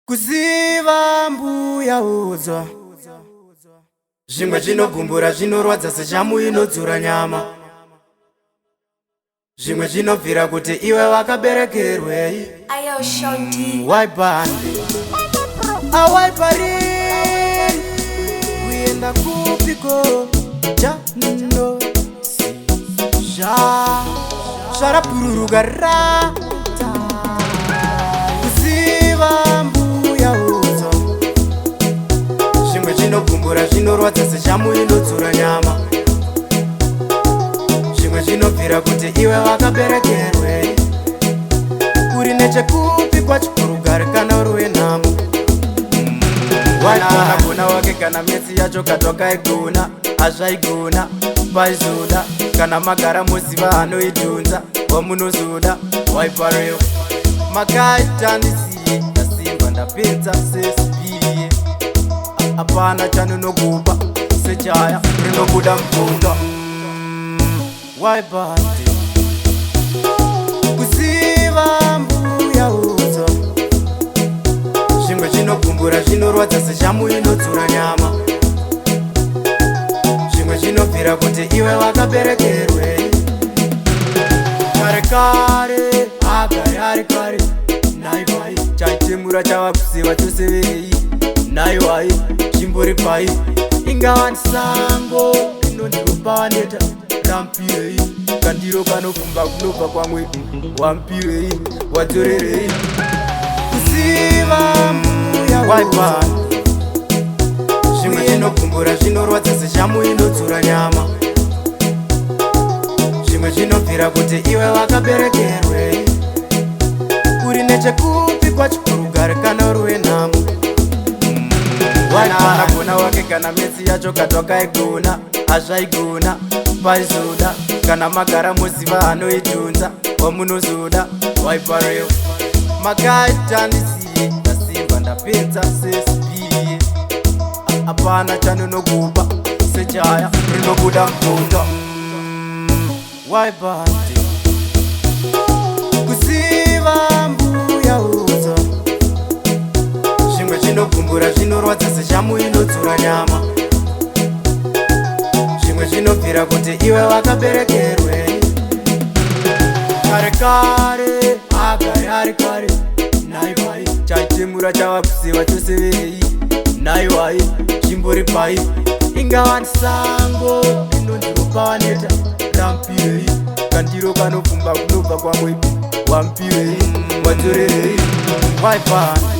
Kuziva mbuya udzwa zvimwe zvinogumbura zvinorwadza sechamu inodzura nyama. Zvimwe zvinobvira kuti iwe wakaberekerwei. Waibhandi awaiparini kuenda kupiko jano zvarapururuka rata. Kuziva mbuya udzwa zvimwe zvinogumbura zvinorwadza sechamu inodzura nyama. Zvimwe zvinobvira kuti iwe wakaberekerwei. Uri nechekupi kwachigurugare kana uri wenhamo. Waigona wake kana metsi yacho katwakaigona hazvaigona paizoda kana magara muziva anoidhunza wamunozoda. Waiparewo makaita ndisiye ndasimba ndapedza sesibiye. Hapana chaninokupa sechaya rinobuda mvunda. Waibhandi kuziva mbuya udzwa zvimwe zvinogumbura zvinorwadza sechamu inodzura nyama. Zvimwe zvinobvira kuti iwe wakaberekerwei. Kare kare agare ari kare naivai chaitemura chava kusiva tosevei. Naiwai chimbori pai ingava ndisango rinondiropaneta rampirei. Kandiro kanofumba kunobva kwamwedu wampirei wadzorerei. Kuziva mbuya waibhandi zvimwe zvinogumbura zvinorwadza sechamu inodzura nyama. Zvimwe zvinobvira kuti iwe wakaberekerwei. Uri nechekupi kwachigurugare kana uri wenhamo. Waigona wake kana metsi yacho katwakaigona hazvaigona paizoda kana magara muziva anoidhunza wamunozoda. Waiparewo makaita ndisiye ndasimba ndapedza sesibiye. Hapana chaninokupa sechaya rinobuda mvunda. Waibhandi kuziva mbuya udzwa zvimwe zvinogumbura zvinorwadza sechamu inodzura nyama. Zvimwe zvinobvira kuti iwe wakaberekerwei. Kare kare agare ari kare naivai chaitemura chava kusiva tosevei. Naiwai chimbori pai ingava ndisango rinondiropaneta rampirei. Kandiro kanofumba kunobva kwamwedu wampirei wadzorerei. Waibhandi